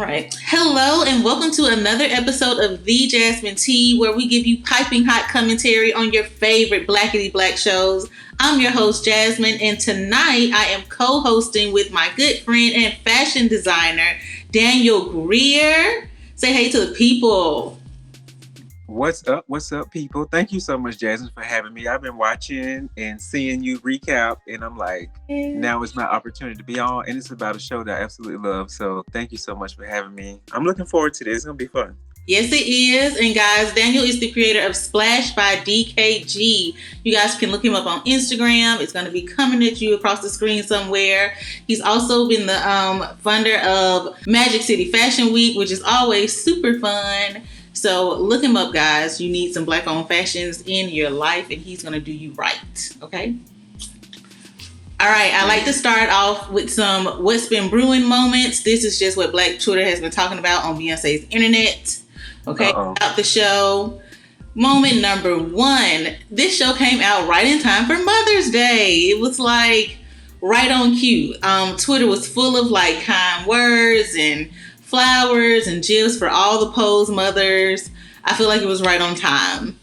right. Hello and welcome to another episode of The Jasmine Tea, where we give you piping hot commentary on your favorite blackity black shows. I'm your host, Jasmine, and tonight I am co-hosting with my good friend and fashion designer, Daniel Greer. Say hey to the people. What's up? What's up, people? Thank you so much, Jasmine, for having me. I've been watching and seeing you recap, and I'm like, now is my opportunity to be on, and it's about a show that I absolutely love. So thank you so much for having me. I'm looking forward to this. It's going to be fun. Yes, it is. And guys, Daniel is the creator of Splash by DKG. You guys can look him up on Instagram. It's going to be coming at you across the screen somewhere. He's also been the funder of Magic City Fashion Week, which is always super fun. So look him up, guys. You need some black-owned fashions in your life, and he's going to do you right, okay? All right, I like to start off with some what's been brewing moments. This is just what Black Twitter has been talking about on Beyonce's internet, okay? About the show. Moment number one, this show came out right in time for Mother's Day. It was like right on cue. Twitter was full of like kind words and flowers and gifs for all the Pose mothers. I feel like it was right on time.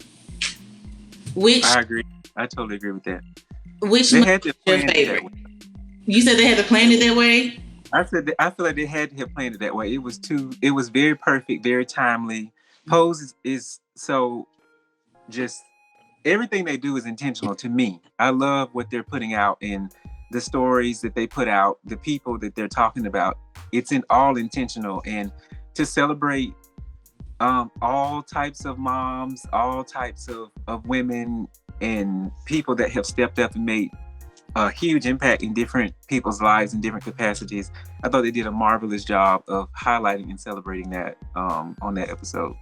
I agree. I totally agree with that. Which they had to plan your favorite? You said they had to plan it that way? I feel like they had to have planned it that way. It was very perfect, very timely. Pose is so just everything they do is intentional to me. I love what they're putting out and the stories that they put out, the people that they're talking about. It's all intentional, and to celebrate all types of moms, all types of women and people that have stepped up and made a huge impact in different people's lives in different capacities. I thought they did a marvelous job of highlighting and celebrating that on that episode.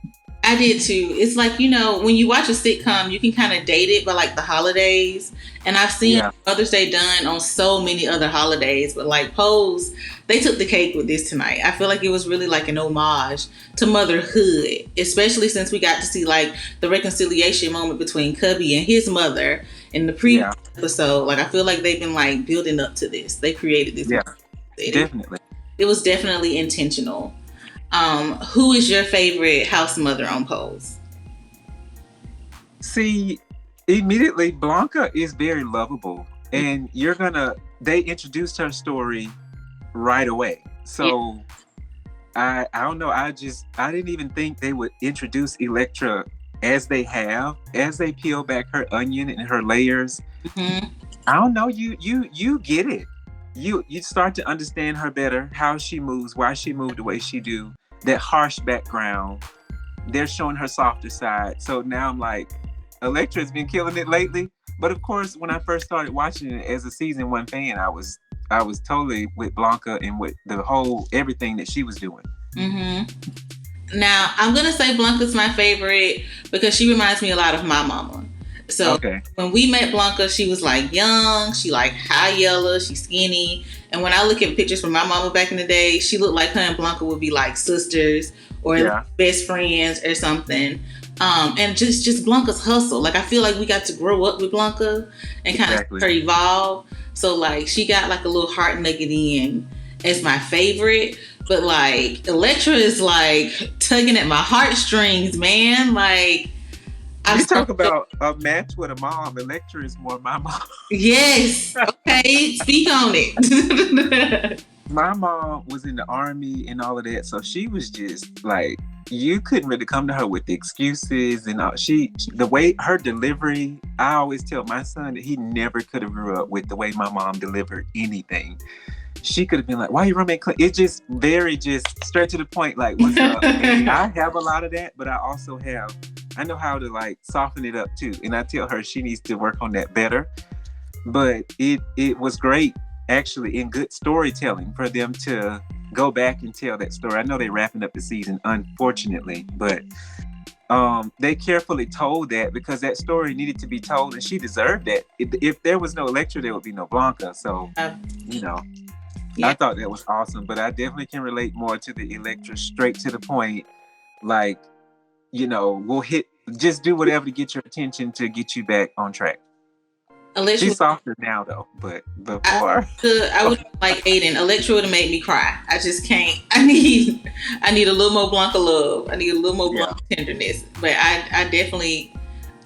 I did too. It's like, you know, when you watch a sitcom, you can kind of date it by like the holidays. And I've seen Mother's Day done on so many other holidays, but like Pose, they took the cake with this tonight. I feel like it was really like an homage to motherhood, especially since we got to see like the reconciliation moment between Cubby and his mother in the previous episode. Like, I feel like they've been like building up to this. They created this. Yeah, definitely. It was definitely intentional. Who is your favorite house mother on Pose? See, immediately Blanca is very lovable, and they introduced her story right away. So I don't know. I didn't even think they would introduce Elektra as they peel back her onion and her layers. Mm-hmm. I don't know. You get it. You start to understand her better, how she moves, why she moved the way she do, that harsh background. They're showing her softer side. So now I'm like, Elektra's been killing it lately. But of course, when I first started watching it as a season 1 fan, I was totally with Blanca and with the whole everything that she was doing. Mm-hmm. Now, I'm going to say Blanca's my favorite because she reminds me a lot of my mama. So when we met Blanca, she was like young, she like high yellow, she's skinny. And when I look at pictures from my mama back in the day, she looked like her and Blanca would be like sisters or best friends or something. And just Blanca's hustle. Like, I feel like we got to grow up with Blanca and kind of her evolve. So like she got like a little heart nugget in as my favorite. But like Elektra is like tugging at my heartstrings, man. Like, you talk about a match with a mom. Elektra is more my mom. Yes. Okay. Speak on it. My mom was in the army and all of that, so she was just like, you couldn't really come to her with the excuses and all. The way her delivery, I always tell my son that he never could have grew up with the way my mom delivered anything. She could have been like, why you roommate clean? It's just very just straight to the point, like, what's up? I have a lot of that, but I know how to like soften it up too. And I tell her she needs to work on that better. But it was great, actually, in good storytelling for them to go back and tell that story. I know they're wrapping up the season, unfortunately, but they carefully told that because that story needed to be told and she deserved that. If there was no Elektra, there would be no Blanca. So, I thought that was awesome, but I definitely can relate more to the Elektra, straight to the point. Like, we'll just do whatever to get your attention to get you back on track. Electra. She's softer now though, but I before. I would like Aiden. Electra would have made me cry. I just can't. I need a little more Blanca love. I need a little more Yeah. Blanca tenderness. But I definitely.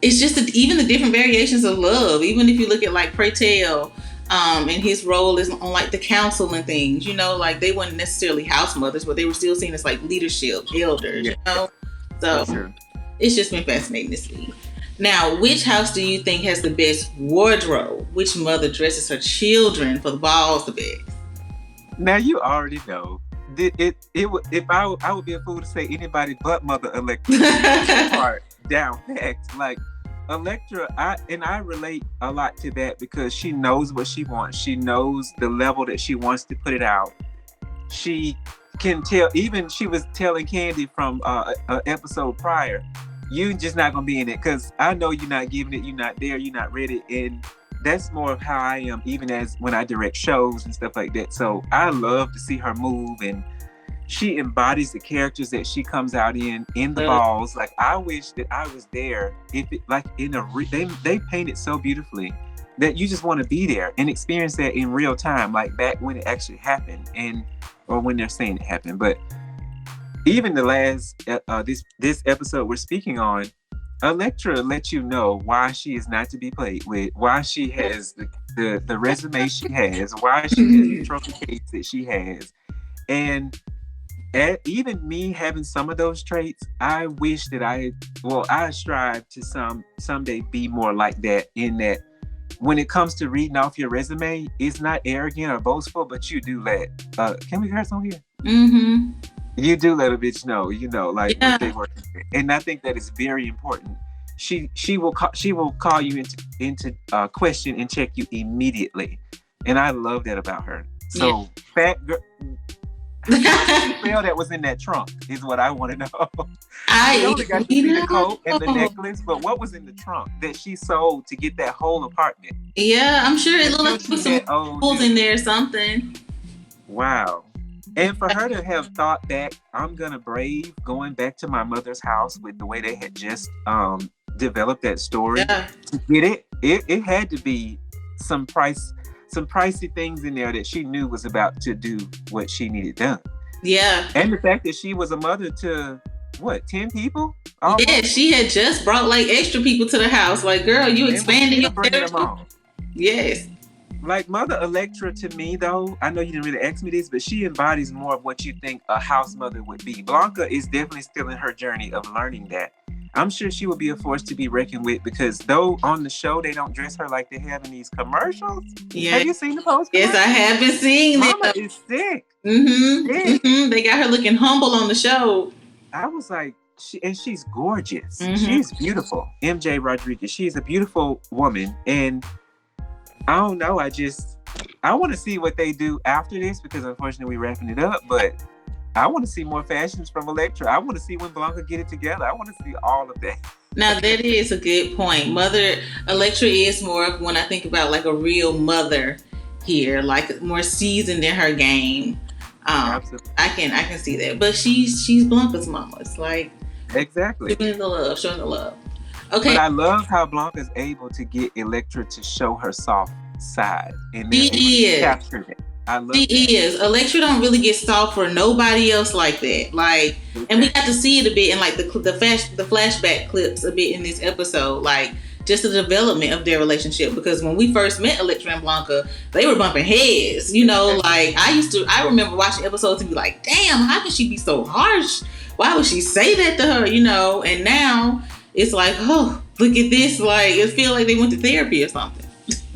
It's just even the different variations of love. Even if you look at like Pray Tell, and his role is on like the council and things. Like they weren't necessarily house mothers, but they were still seen as like leadership elders. Yeah. So Sure. it's just been fascinating to see. Now, which house do you think has the best wardrobe? Which mother dresses her children for the balls the best? Now you already know. If I would be a fool to say anybody but Mother Electra part down packed. Like Electra, I relate a lot to that because she knows what she wants. She knows the level that she wants to put it out. She can tell. Even she was telling Candy from an episode prior, you just not gonna be in it because I know you're not giving it. You're not there. You're not ready. And that's more of how I am, even as when I direct shows and stuff like that. So I love to see her move, and she embodies the characters that she comes out in the balls. Like I wish that I was there. If it like in a they paint it so beautifully that you just want to be there and experience that in real time, like back when it actually happened, or when they're saying it happened. But even the last this episode we're speaking on, Electra lets you know why she is not to be played with, why she has the resume she has, why she has the trophy case that she has. And even me having some of those traits, I wish that I strive to someday be more like that, in that when it comes to reading off your resume, it's not arrogant or boastful, but you do let, can we curse on here? Mm-hmm. You do let a bitch know, like what they work with. And I think that is very important. She will call you into question and check you immediately. And I love that about her. So fat girl, that was in that trunk is what I want to know. I only got to see the coat and the necklace, but what was in the trunk that she sold to get that whole apartment? Yeah, I'm sure it looked like put some holes in there or something. Wow. And for her to have thought that I'm gonna brave going back to my mother's house with the way they had just developed that story to get it had to be some pricey things in there that she knew was about to do what she needed done. Yeah. And the fact that she was a mother to 10 people? Almost? Yeah, she had just brought like extra people to the house. Like, girl, you expanding your territory. Yes. Like Mother Electra to me though, I know you didn't really ask me this, but she embodies more of what you think a house mother would be. Blanca is definitely still in her journey of learning that. I'm sure she will be a force to be reckoned with because though on the show they don't dress her like they have in these commercials. Yeah. Have you seen the post? Yes, I have been seeing them. Mama is sick. Mm-hmm. Sick. Mm-hmm. They got her looking humble on the show. I was like, she's gorgeous. Mm-hmm. She's beautiful. MJ Rodriguez. She's a beautiful woman. And I don't know. I want to see what they do after this because unfortunately we're wrapping it up. But I want to see more fashions from Electra. I want to see when Blanca get it together. I want to see all of that. Now that is a good point. Mother Electra is more of when I think about like a real mother here, like more seasoned in her game. Absolutely. I can see that. But she's Blanca's mama. It's like exactly showing the love. Okay. But I love how Blanca's able to get Electra to show her soft side. And she is. Capture that. I love she that. is. Electra don't really get soft for nobody else like that. Like, and we got to see it a bit in like the flashback clips a bit in this episode. Like, just the development of their relationship. Because when we first met Electra and Blanca, they were bumping heads. Like I remember watching episodes and be like, damn, how can she be so harsh? Why would she say that to her? And now it's like, oh, look at this. Like, it feels like they went to therapy or something.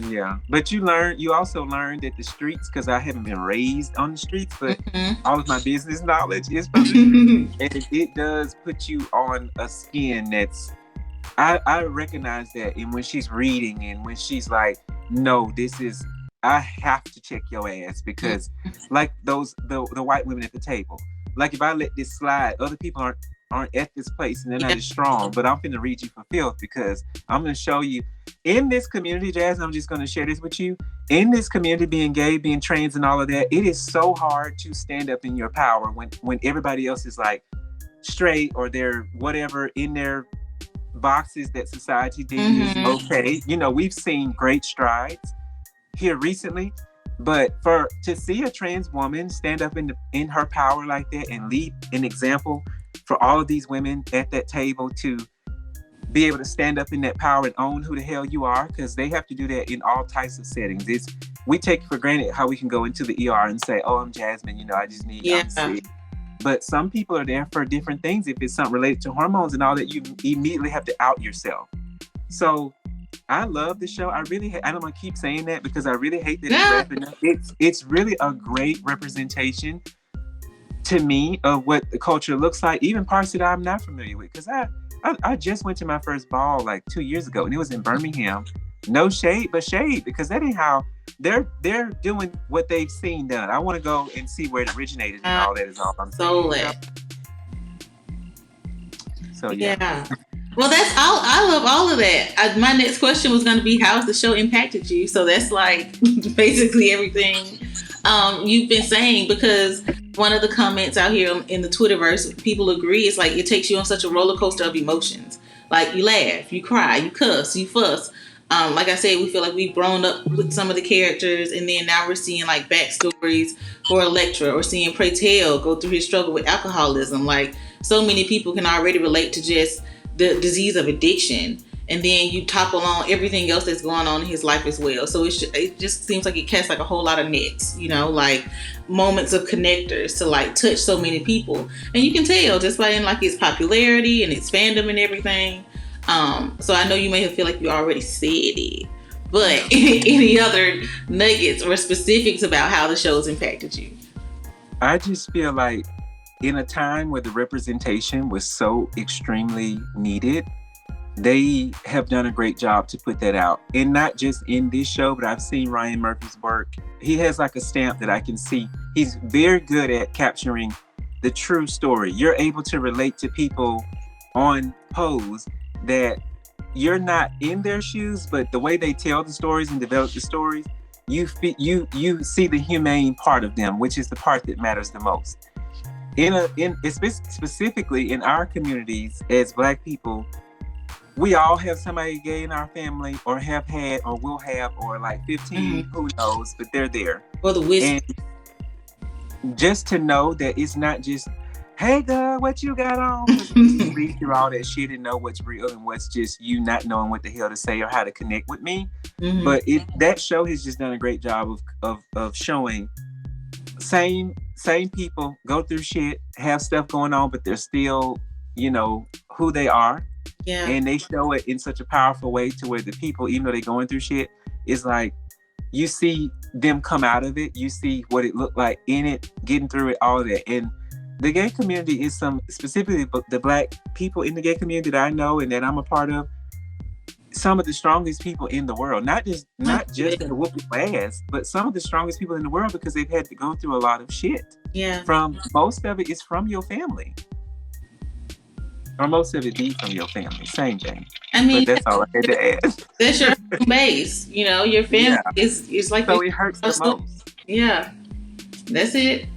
Yeah. But you also learned that the streets, because I haven't been raised on the streets, but all of my business knowledge is from the streets. And it does put you on a skin that's, I recognize that. And when she's reading and when she's like, no, I have to check your ass because like the white women at the table, like if I let this slide, other people aren't at this place and they're not as strong, but I'm finna read you for filth because I'm gonna show you in this community, Jazz, I'm just gonna share this with you. In this community, being gay, being trans and all of that, it is so hard to stand up in your power when everybody else is like straight or they're whatever in their boxes that society deems okay. You know, we've seen great strides here recently, but to see a trans woman stand up in her power like that and lead an example for all of these women at that table to be able to stand up in that power and own who the hell you are, because they have to do that in all types of settings. We take for granted how we can go into the ER and say, "Oh, I'm Jasmine, you know, I just need, I'm sick." But some people are there for different things. If it's something related to hormones and all that, you immediately have to out yourself. So I love the show. I don't want to keep saying that because I really hate that it's wrapping up. It's really a great representation to me of what the culture looks like, even parts that I'm not familiar with. Because I just went to my first ball like 2 years ago, and it was in Birmingham. No shade, but shade, because that ain't how they're doing what they've seen done. I want to go and see where it originated and all that is all I'm saying. So yeah. Well, that's all. I love all of that. My next question was going to be, how has the show impacted you? So that's like basically everything you've been saying, because one of the comments out here in the Twitterverse, people agree, it's like it takes you on such a roller coaster of emotions. Like you laugh, you cry, you cuss, you fuss. Like I said, we feel like we've grown up with some of the characters, and then now we're seeing like backstories for Elektra, or seeing Pray Tell go through his struggle with alcoholism. Like so many people can already relate to just the disease of addiction, and then you topple on everything else that's going on in his life as well. So it just seems like it casts like a whole lot of nets, you know, like moments of connectors to like touch so many people, and you can tell just by like its popularity and its fandom and everything. So I know you may feel like you already said it, but any other nuggets or specifics about how the show's impacted you? I just feel like in a time where the representation was so extremely needed, they have done a great job to put that out. And not just in this show, but I've seen Ryan Murphy's work. He has like a stamp that I can see. He's very good at capturing the true story. You're able to relate to people on Pose that you're not in their shoes, but the way they tell the stories and develop the stories, you see the humane part of them, which is the part that matters the most. Specifically in our communities as Black people, we all have somebody gay in our family, or have had, or will have, or like 15, who knows, but they're there. Or the wisdom. And just to know that it's not just, "Hey girl, what you got on?" You read through all that shit and know what's real and what's just you not knowing what the hell to say or how to connect with me. But that show has just done a great job of showing same people go through shit, have stuff going on, but they're still, you know, who they are. Yeah. And they show it in such a powerful way to where the people, even though they're going through shit, it's like you see them come out of it. You see what it looked like in it, getting through it, all of that. And the gay community is specifically the Black people in the gay community that I know and that I'm a part of, some of the strongest people in the world. Not just to whoop your ass, but some of the strongest people in the world, because they've had to go through a lot of shit. Yeah. From most of it is from your family. Or most of it be from your family. Same thing. I mean, but that's all I had to add. That's your base. You know, your family is like. So it hurts the most. Yeah. That's it.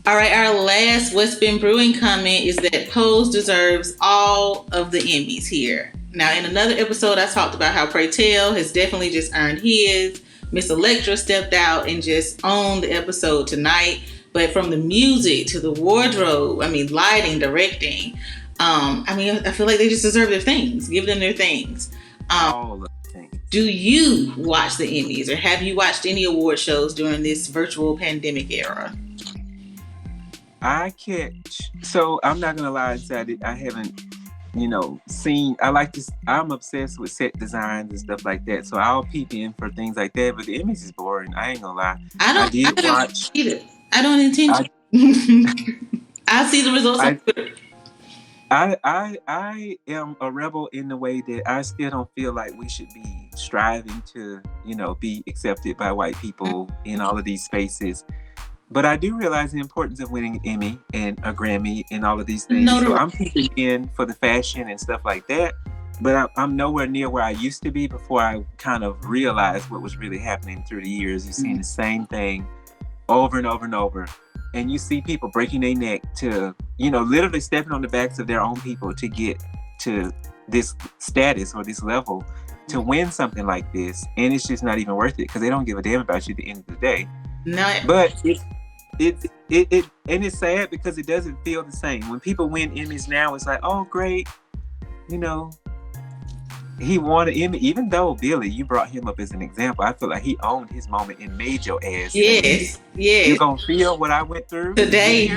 All right, our last What's Been Brewing comment is that Pose deserves all of the Emmys here. Now, in another episode, I talked about how Pray Tell has definitely just earned his. Miss Elektra stepped out and just owned the episode tonight. But from the music to the wardrobe, I mean, lighting, directing, I feel like they just deserve their things. Give them their things. All of the things. Do you watch the Emmys, or have you watched any award shows during this virtual pandemic era? I catch. So I'm not gonna lie and say I haven't, seen. I'm obsessed with set designs and stuff like that. So I'll peep in for things like that. But the Emmys is boring. I ain't gonna lie. I don't watch either. I don't intend to. I'll see the results on Twitter. I am a rebel in the way that I still don't feel like we should be striving to, be accepted by white people in all of these spaces. But I do realize the importance of winning an Emmy and a Grammy and all of these things. So I'm peeping in for the fashion and stuff like that. But I'm nowhere near where I used to be before I kind of realized what was really happening through the years. You're seeing the same thing over and over and over. And you see people breaking their neck to, literally stepping on the backs of their own people to get to this status or this level to win something like this, and it's just not even worth it because they don't give a damn about you at the end of the day. No, but and it's sad because it doesn't feel the same when people win Emmys now. It's like, oh great, you know, he won an Emmy. Even though Billy, you brought him up as an example, I feel like he owned his moment and made your ass. Yes. You're gonna feel what I went through today.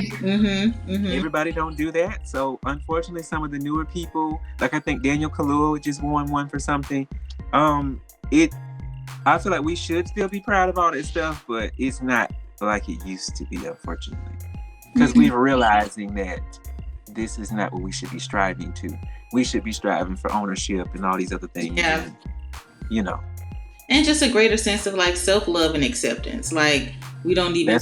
Everybody don't do that. So unfortunately, some of the newer people, like I think Daniel Kaluuya just won one for something. I feel like we should still be proud of all that stuff, but it's not like it used to be, unfortunately, because we're realizing that this is not what we should be striving to. We should be striving for ownership and all these other things. Yeah. And, you know. And just a greater sense of like self-love and acceptance. Like we don't even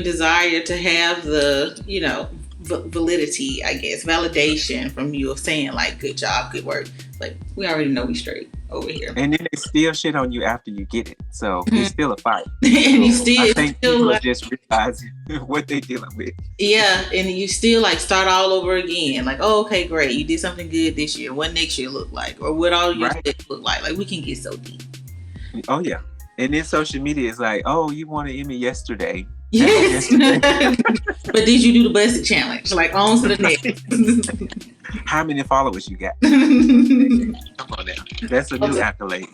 desire to have the, you know, validity, I guess, validation from you of saying like, good job, good work. Like we already know we straight over here. And then they still shit on you after you get it. So it's still a fight. And you I think people like, just realizing what they're dealing with. Yeah, and you still like start all over again. Like, oh, okay, great. You did something good this year. What next year look like? Or what all your steps look like? Like we can get so deep. Oh yeah. And then social media is like, oh, you won an Emmy yesterday. Yes. But did you do the busted challenge? Like on to the next. How many followers you got? Come on now. That's a new accolade.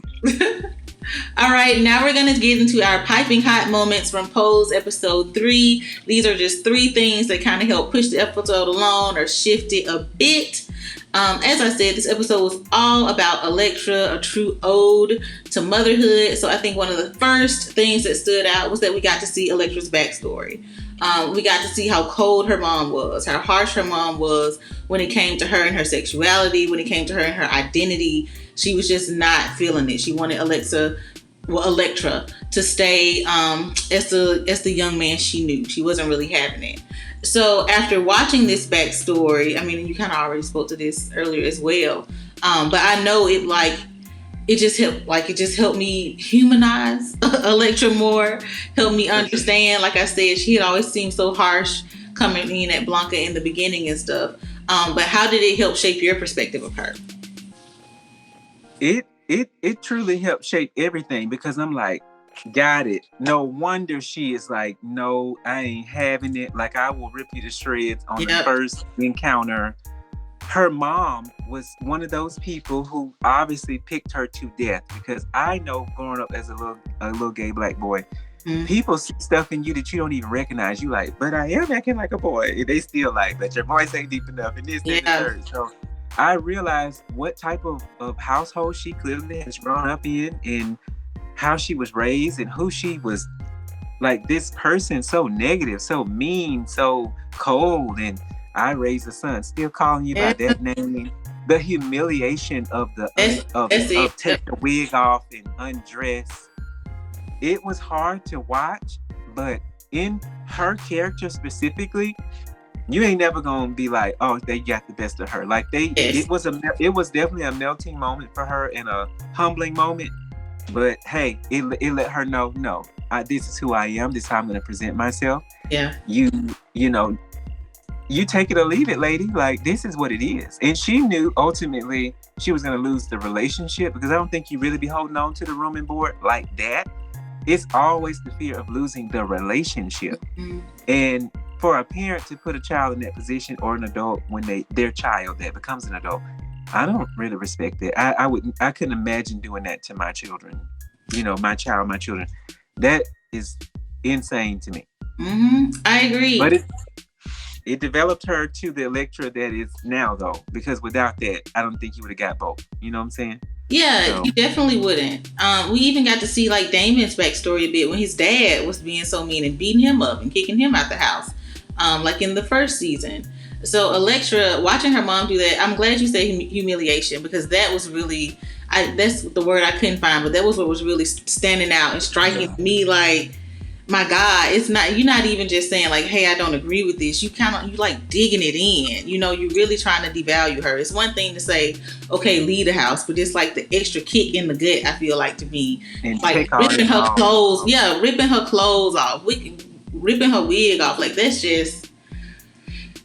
All right, now we're going to get into our piping hot moments from Pose episode 3. These are just 3 things that kind of help push the episode along or shift it a bit. As I said, this episode was all about Elektra, a true ode to motherhood. So I think one of the first things that stood out was that we got to see Elektra's backstory. We got to see how cold her mom was, how harsh her mom was when it came to her and her sexuality, when it came to her and her identity. She was just not feeling it. She wanted Elektra to stay as the young man she knew. She wasn't really having it. So after watching this backstory, I mean, you kind of already spoke to this earlier as well, but I know it just helped me humanize Elektra more, helped me understand. Like I said, she had always seemed so harsh coming in at Blanca in the beginning and stuff. But how did it help shape your perspective of her? It truly helped shape everything because I'm like, got it. No wonder she is like, no, I ain't having it. Like I will rip you to shreds on the first encounter. Her mom was one of those people who obviously picked her to death because I know growing up as a little gay black boy, people see stuff in you that you don't even recognize. You like, but I am acting like a boy. And they still like, but your voice ain't deep enough and this and the third. So I realized what type of household she clearly has grown up in and how she was raised and who she was. Like this person so negative, so mean, so cold, and I raised a son, still calling you by that name. The humiliation of taking the wig off and undress. It was hard to watch, but in her character specifically, you ain't never gonna be like, oh, they got the best of her. Like it was definitely a melting moment for her and a humbling moment. But hey, it let her know, no, this is who I am. This is how I'm gonna present myself. Yeah. You know, you take it or leave it, lady. Like this is what it is. And she knew ultimately she was gonna lose the relationship because I don't think you really be holding on to the room and board like that. It's always the fear of losing the relationship. Mm-hmm. And for a parent to put a child in that position or an adult when their child that becomes an adult, I don't really respect it. I couldn't imagine doing that to my children. You know, my child, my children. That is insane to me. Mm-hmm. I agree. But it developed her to the Elektra that is now, though, because without that, I don't think you would have got both. You know what I'm saying? Yeah, you definitely wouldn't. We even got to see like Damon's backstory a bit when his dad was being so mean and beating him up and kicking him out the house, like in the first season. So Elektra, watching her mom do that, I'm glad you said humiliation because that was really, that's the word I couldn't find, but that was what was really standing out and striking me like, my God, you're not even just saying like, hey, I don't agree with this. You like digging it in, you know, you're really trying to devalue her. It's one thing to say, okay, leave the house, but it's like the extra kick in the gut, I feel like to me, and like ripping her clothes. Yeah, ripping her clothes off, ripping her wig off. Like that's just,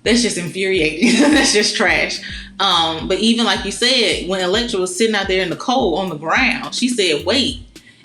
That's just infuriating. That's just trash. But even like you said, when Elektra was sitting out there in the cold on the ground, she said, wait,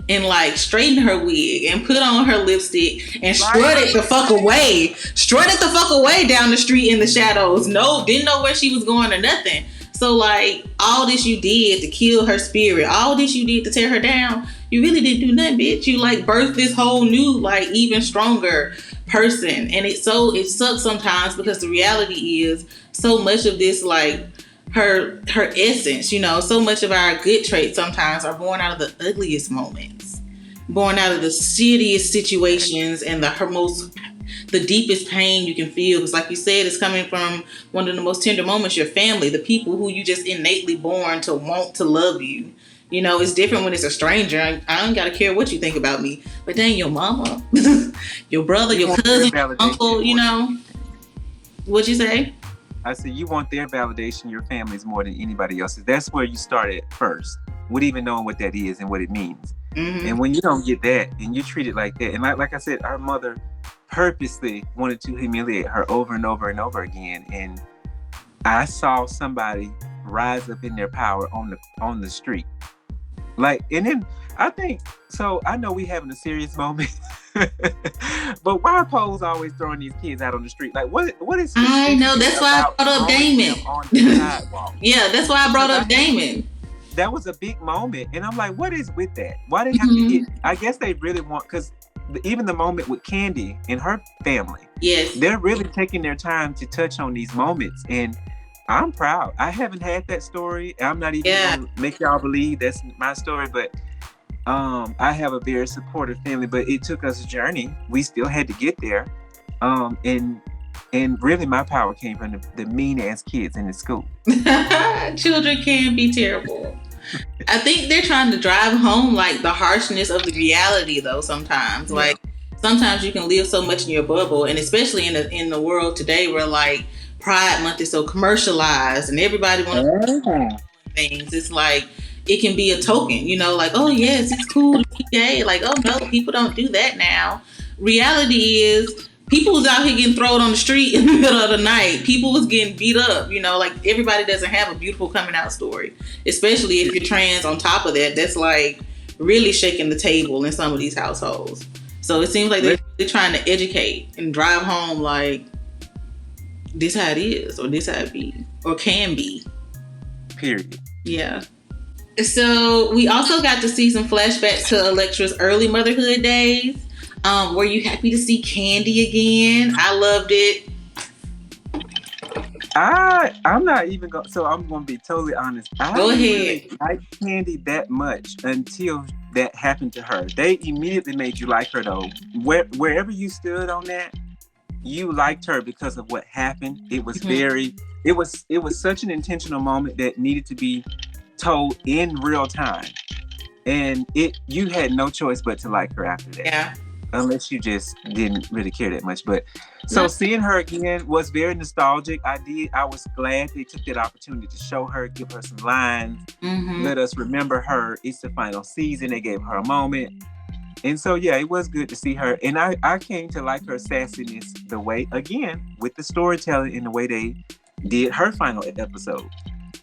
and like straightened her wig and put on her lipstick and strutted the fuck away down the street in the shadows. No, didn't know where she was going or nothing. So like all this you did to kill her spirit, all this you did to tear her down, you really didn't do nothing, bitch. You like birthed this whole new, like even stronger person. And it sucks sometimes because the reality is so much of this, like her essence, you know, so much of our good traits sometimes are born out of the ugliest moments, born out of the shittiest situations and the deepest pain you can feel. Because like you said, it's coming from one of the most tender moments, your family, the people who you just innately born to want to love you. You know, it's different when it's a stranger. I don't gotta care what you think about me. But dang, your mama, your brother, your cousin, your uncle, you know. What'd you say? I said you want their validation, your family's more than anybody else's. That's where you start at first, with even knowing what that is and what it means. Mm-hmm. And when you don't get that and you treat it like that, and like I said, our mother purposely wanted to humiliate her over and over and over again. And I saw somebody rise up in their power on the street. Like, and then I think, so I know we having a serious moment, but why are Poles always throwing these kids out on the street? Like, what is? I know, that's why I brought up Damon. On the sidewalk? Yeah, that's why I brought up Damon. That was a big moment, and I'm like, what is with that? Why they have to get? I guess they really want, because even the moment with Candy and her family, yes, they're really taking their time to touch on these moments, and I'm proud. I haven't had that story. I'm not even gonna make y'all believe that's my story, but I have a very supportive family, but it took us a journey. We still had to get there. And really my power came from the mean ass kids in the school. Children can be terrible. I think they're trying to drive home like the harshness of the reality though sometimes. Yeah. Like sometimes you can live so much in your bubble, and especially in the world today where like Pride Month is so commercialized and everybody wants to do things. It's like it can be a token, you know, like, oh yes, it's cool to be gay. Like, oh no, people don't do that now. Reality is people was out here getting thrown on the street in the middle of the night. People was getting beat up, you know, like everybody doesn't have a beautiful coming out story, especially if you're trans on top of that. That's like really shaking the table in some of these households. So it seems like they're trying to educate and drive home like, this how it is, or this how it be, or can be. Period. Yeah. So we also got to see some flashbacks to Elektra's early motherhood days. Were you happy to see Candy again? I loved it. I'm not even going. So I'm going to be totally honest. Go ahead. Really liked Candy that much until that happened to her. They immediately made you like her though. Wherever you stood on that, you liked her because of what happened. It was it was such an intentional moment that needed to be told in real time. And you had no choice but to like her after that. Yeah. Unless you just didn't really care that much. But so seeing her again was very nostalgic. I was glad they took that opportunity to show her, give her some lines, let us remember her. It's the final season. They gave her a moment. And so, yeah, it was good to see her. And I came to like her sassiness the way, again, with the storytelling and the way they did her final episode.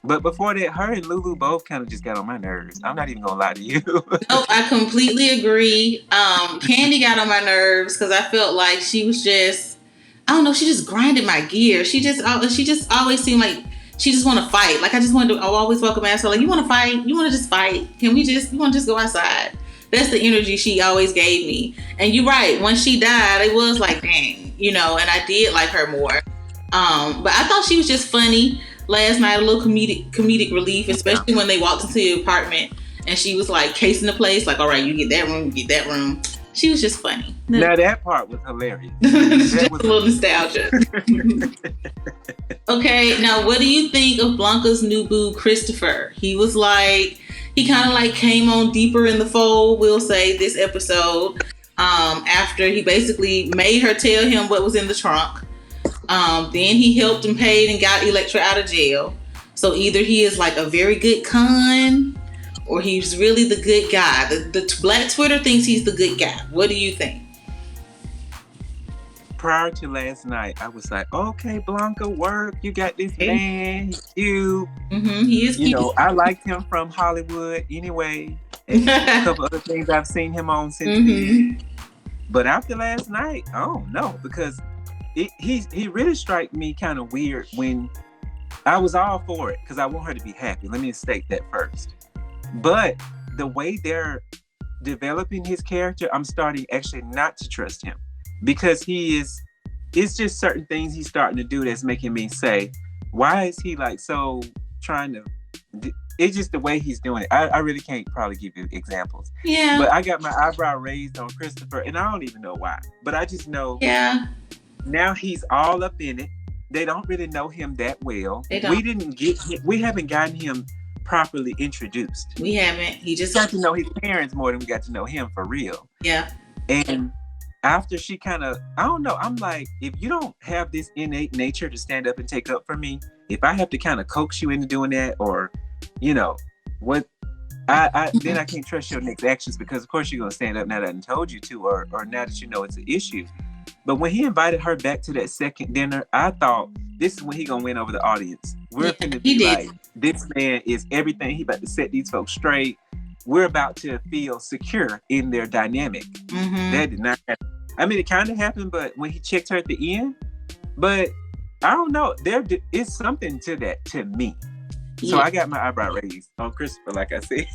But before that, her and Lulu both kind of just got on my nerves. I'm not even going to lie to you. Nope, I completely agree. Candy got on my nerves because I felt like she was just, I don't know, she just grinded my gear. She just always seemed like she just want to fight. Like I always welcome ask her, like, you want to fight? You want to just fight? You want to just go outside? That's the energy she always gave me. And you're right. When she died, it was like, dang, you know, and I did like her more. But I thought she was just funny last night, a little comedic relief, especially when they walked into the apartment and she was like casing the place. Like, all right, you get that room, you get that room. She was just funny. Now that part was hilarious. Just a little nostalgia. Okay, now what do you think of Blanca's new boo, Christopher? He kind of like came on deeper in the fold, we'll say, this episode, after he basically made her tell him what was in the trunk. Then he helped and paid and got Elektra out of jail. So either he is like a very good con, or he's really the good guy. The Black Twitter thinks he's the good guy. What do you think? prior to last night, I was like, okay, Blanca, work. You got this Okay. man. He's cute. He is cute. I liked him from Hollywood anyway. And a couple other things I've seen him on since then. But after last night, I don't know, because he really struck me kind of weird when I was all for it, because I want her to be happy. Let me state that first. But the way they're developing his character, I'm starting actually not to trust him, because it's just certain things he's starting to do that's making me say, why is he like so trying to, it's just the way he's doing it. I really can't probably give you examples. Yeah. But I got my eyebrow raised on Christopher, and I don't even know why. But I just know now he's all up in it. They don't really know him that well. We haven't gotten him properly introduced. We haven't. He just got to know his parents more than we got to know him for real. Yeah. And after she kind of, I don't know, I'm like, if you don't have this innate nature to stand up and take up for me, if I have to kind of coax you into doing that, or what, then I can't trust your next actions, because of course you're gonna stand up now that I told you to, or now that you know it's an issue. But when he invited her back to that second dinner, I thought, this is when he gonna win over the audience. We're gonna be like, this man is everything. He about to set these folks straight. We're about to feel secure in their dynamic. That did not happen. I mean, it kind of happened, but when he checked her at the end, but I don't know. There is something to that to me. So I got my eyebrow raised on Christopher, like I said.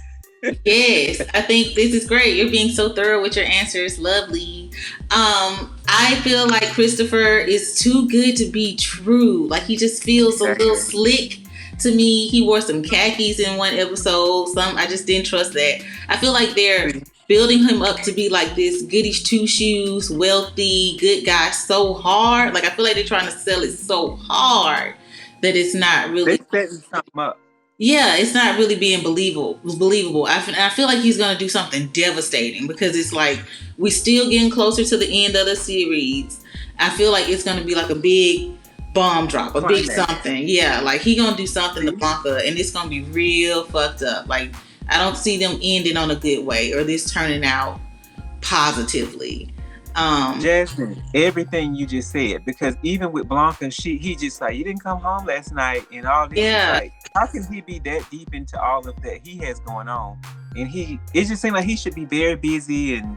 Yes, I think this is great. You're being so thorough with your answers. Lovely. I feel like Christopher is too good to be true. Like, he just feels a little slick to me. He wore some khakis in one episode. I just didn't trust that. I feel like they're building him up to be like this goodish two shoes, wealthy, good guy so hard. Like, I feel like they're trying to sell it so hard that it's not really. They're setting something up. Yeah, it's not really being believable. I feel like he's going to do something devastating, because it's like we're still getting closer to the end of the series. I feel like it's going to be like a big bomb drop, a big something. Yeah, like he going to do something to Blanca, and it's going to be real fucked up. Like, I don't see them ending on a good way, or this turning out positively. Jasmine, everything you just said, because even with Blanca, he just like, you didn't come home last night and all this. Yeah. Like, how can he be that deep into all of that he has going on? And it just seemed like he should be very busy, and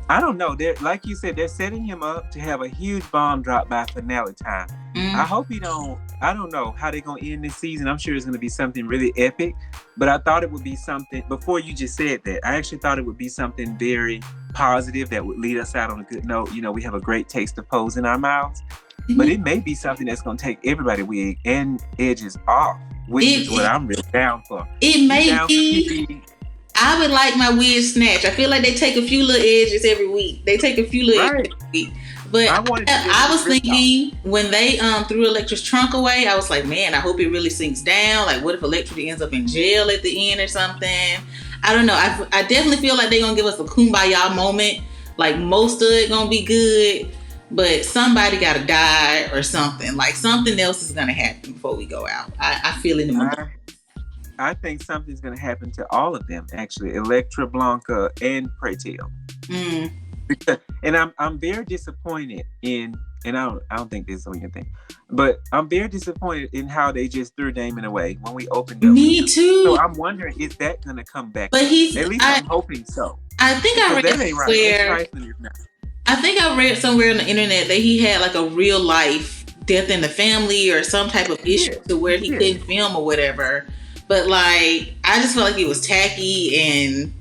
I don't know. They're, like you said, they're setting him up to have a huge bomb drop by finale time. I hope he don't. I don't know how they're gonna end this season. I'm sure it's gonna be something really epic, but I thought it would be something, before you just said that, I actually thought it would be something very positive that would lead us out on a good note. We have a great taste of pose in our mouths, but it may be something that's gonna take everybody wig and edges off, which is what I'm really down for. It may be. I would like my wig snatched. I feel like they take a few little edges every week. Edges every week. But I was thinking when they threw Electra's trunk away, I was like, man, I hope it really sinks down. Like, what if Electra ends up in jail at the end or something? I don't know. I definitely feel like they're going to give us a kumbaya moment. Like, most of it going to be good, but somebody got to die or something. Like, something else is going to happen before we go out. I feel in the moment. I think something's going to happen to all of them, actually. Electra, Blanca, and Pray Tell. And I'm very disappointed in, and I don't think this is what you think, but I'm very disappointed in how they just threw Damon away when we opened up. Me too. So I'm wondering, is that going to come back? But I'm hoping so. I think I read somewhere on the internet that he had like a real life death in the family or some type of issue to where he couldn't film or whatever. But like, I just felt like it was tacky, and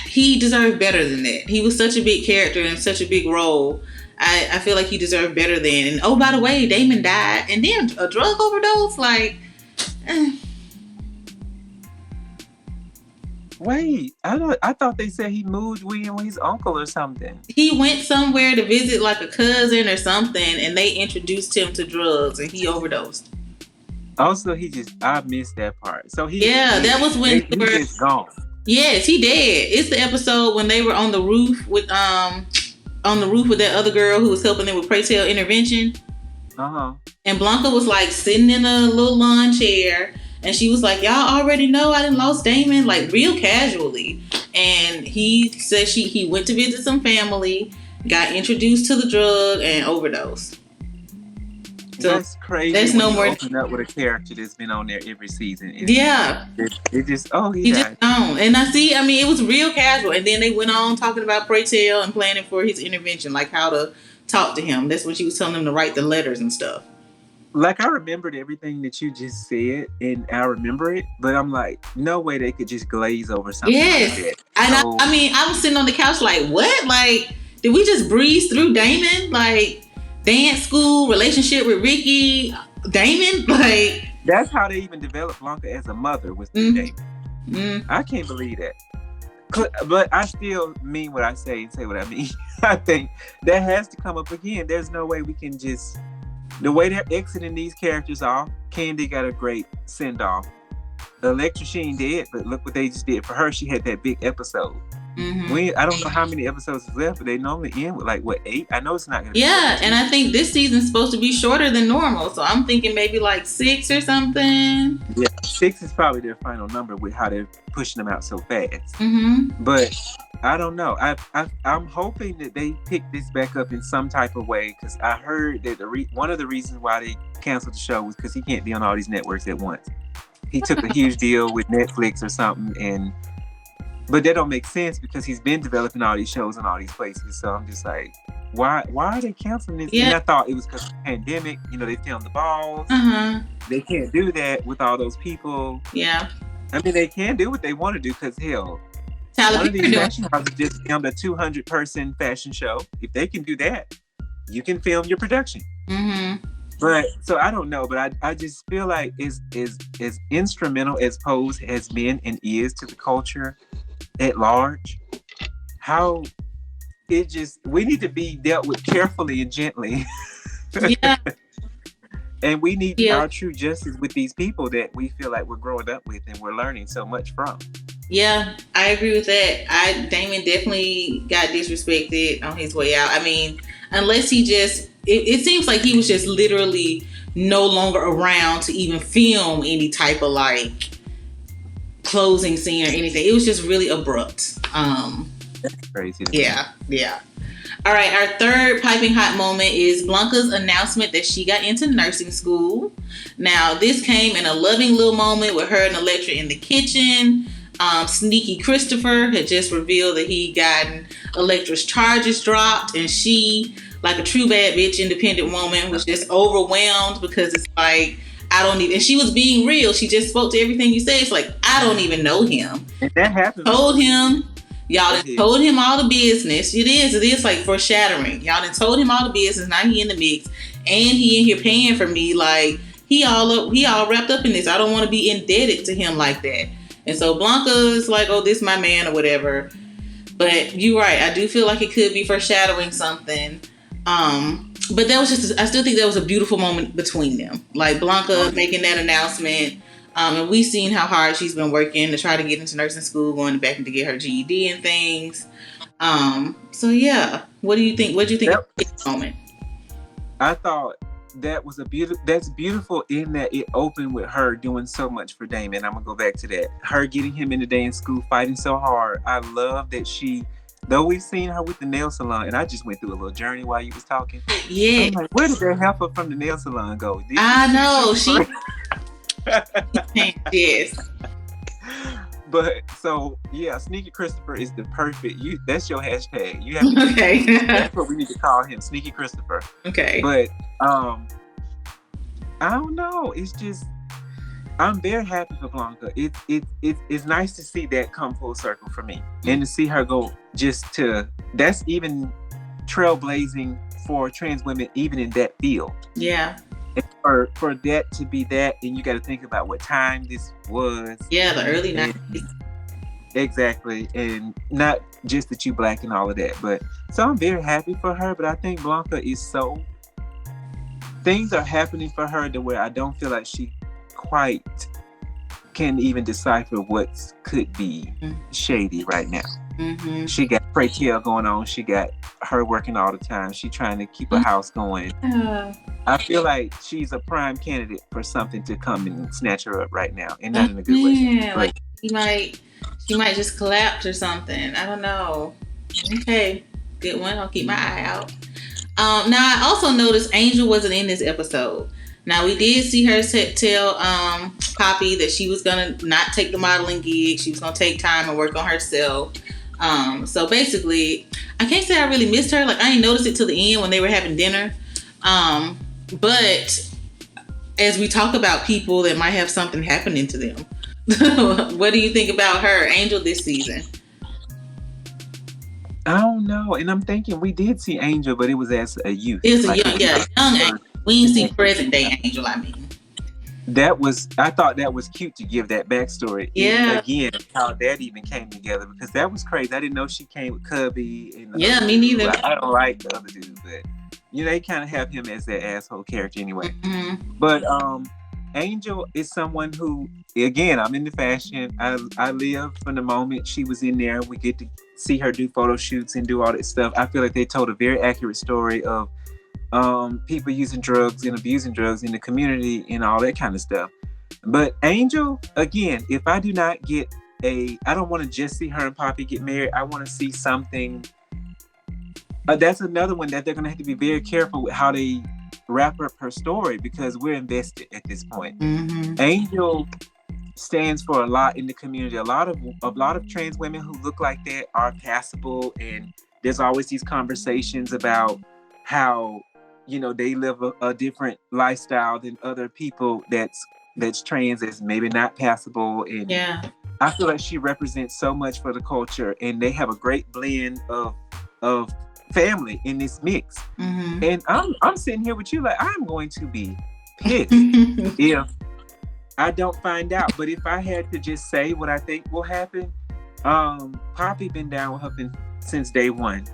he deserved better than that. He was such a big character and such a big role. I feel like he deserved better than. And oh, by the way, Damon died, and then a drug overdose. Like, wait, I thought they said he moved with his uncle or something. He went somewhere to visit like a cousin or something, and they introduced him to drugs, and he overdosed. Also, I missed that part. So that was when he was gone. Yes, he dead. It's the episode when they were on the roof with that other girl who was helping them with Pray Tell intervention. And Blanca was like sitting in a little lawn chair, and she was like, "Y'all already know I done lost Damon," like real casually. And he said he went to visit some family, got introduced to the drug and overdosed. So that's crazy. there's When no you more. open up with a character that's been on there every season. And Yeah, it just he he died. just gone. And I see. I mean, it was real casual. And then they went on talking about Pray Tell and planning for his intervention, like how to talk to him. That's when she was telling him to write the letters and stuff. Like I remembered everything that you just said, and I remember it, but I'm like, no way they could just glaze over something Yes. like that. And So, I mean, I was sitting on the couch like, what? Like, did we just breeze through Damon? Like, dance school, relationship with Ricky, Damon? Like, that's how they even developed Blanca as a mother was through Damon. I can't believe that. But I still mean what I say and say what I mean. I think that has to come up again. There's no way we can just... The way they're exiting these characters off, Candy got a great send-off. Electra, she ain't dead, but look what they just did for her. She had that big episode. I don't know how many episodes is left, but they normally end with 8? I know it's not going to be. Yeah, and I think this season's supposed to be shorter than normal, so I'm thinking maybe 6 or something. Yeah, 6 is probably their final number with how they're pushing them out so fast. But I don't know. I'm hoping that they pick this back up in some type of way, because I heard that one of the reasons why they canceled the show was because he can't be on all these networks at once. He took a huge deal with Netflix or something, but that don't make sense because he's been developing all these shows in all these places. So I'm just like, why are they canceling this? Yeah. And I thought it was because of the pandemic. They filmed the balls. They can't do that with all those people. Yeah. I mean, they can do what they want to do because hell, Tyler, one of these fashion houses just filmed a 200-person fashion show. If they can do that, you can film your production. But so I don't know, but I just feel like as instrumental as Pose has been and is to the culture at large, how we need to be dealt with carefully and gently. Yeah. And we need our true justice with these people that we feel like we're growing up with and we're learning so much from. Yeah, I agree with that. Damon definitely got disrespected on his way out. I mean, unless he just... It seems like he was just literally no longer around to even film any type of closing scene or anything. It was just really abrupt. That's crazy. Yeah. All right, our third piping hot moment is Blanca's announcement that she got into nursing school. Now, this came in a loving little moment with her and Electra in the kitchen. Sneaky Christopher had just revealed that he'd gotten Electra's charges dropped, and she, like a true bad bitch independent woman, was just overwhelmed because it's like, I don't even... And she was being real. She just spoke to everything you said. It's like, I don't even know him. And that happened. Y'all done told him all the business. It is like foreshadowing. Y'all done told him all the business. Now he in the mix, and he in here paying for me. Like he all wrapped up in this. I don't want to be indebted to him like that. And so Blanca is like, oh, this my man or whatever. But you're right. I do feel like it could be foreshadowing something. But that was just... I still think that was a beautiful moment between them. Like Blanca making that announcement. And we've seen how hard she's been working to try to get into nursing school, going back to get her GED and things. So yeah, what do you think? What do you think of this moment? I thought that was that's beautiful in that it opened with her doing so much for Damon. I'm gonna go back to that. Her getting him into dance school, fighting so hard. I love that though we've seen her with the nail salon, and I just went through a little journey while you was talking. Yeah. I'm like, where did that helper from the nail salon go? I know. Yes. But so yeah, Sneaky Christopher is the perfect... that's your hashtag. You have to... Okay. That's what we need to call him, Sneaky Christopher. Okay. But I don't know. It's just... I'm very happy for Blanca. It's nice to see that come full circle for me. And to see her go that's even trailblazing for trans women, even in that field. Yeah. And for that to be that, and you got to think about what time this was. Yeah, the early 90s. Exactly. And not just that you black and all of that. But so I'm very happy for her. But I think Blanca is so... Things are happening for her to where I don't feel like she quite can even decipher what could be shady right now. Mm-hmm. She got Pray Tell going on. She got her working all the time. She trying to keep her house going. I feel like she's a prime candidate for something to come and snatch her up right now, and not in a good way. Yeah, like she might just collapse or something. I don't know. Okay. Good one. I'll keep my eye out. Now I also noticed Angel wasn't in this episode. Now we did see her tell Poppy that she was gonna not take the modeling gig. She was gonna take time and work on herself. So basically, I can't say I really missed her. Like I didn't notice it till the end when they were having dinner. But as we talk about people that might have something happening to them, what do you think about her, Angel, this season? I don't know. And I'm thinking we did see Angel, but it was as a youth. It was a young Angel. We didn't see present day Angel, I mean. I thought that was cute to give that backstory. Yeah. And again, how that even came together, because that was crazy. I didn't know she came with Cubby. And me neither. I don't like the other dude, but they kind of have him as that asshole character anyway. Mm-hmm. But Angel is someone who, again, I'm into fashion. I live from the moment she was in there. We get to see her do photo shoots and do all that stuff. I feel like they told a very accurate story of people using drugs and abusing drugs in the community and all that kind of stuff. But Angel, again, if I do not get I don't want to just see her and Poppy get married. I want to see something. That's another one that they're going to have to be very careful with how they wrap up her story, because we're invested at this point. Mm-hmm. Angel stands for a lot in the community. A lot of trans women who look like that are passable, and there's always these conversations about how they live a different lifestyle than other people that's trans, is maybe not passable. And yeah, I feel like she represents so much for the culture, and they have a great blend of family in this mix. Mm-hmm. And I'm sitting here with you like I'm going to be pissed if I don't find out. But if I had to just say what I think will happen, Poppy been down with her since day one.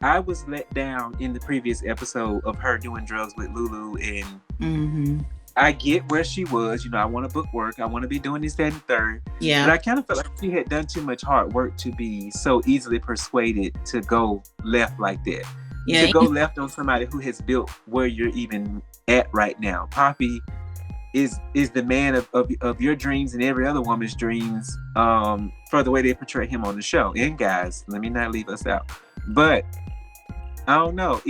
I was let down in the previous episode of her doing drugs with Lulu, and mm-hmm. I get where she was. I want to book work. I want to be doing this, that, and third. Yeah. But I kind of felt like she had done too much hard work to be so easily persuaded to go left like that. Yeah. To go left on somebody who has built where you're even at right now. Poppy is the man of your dreams and every other woman's dreams, for the way they portray him on the show. And guys, let me not leave us out. But I don't know.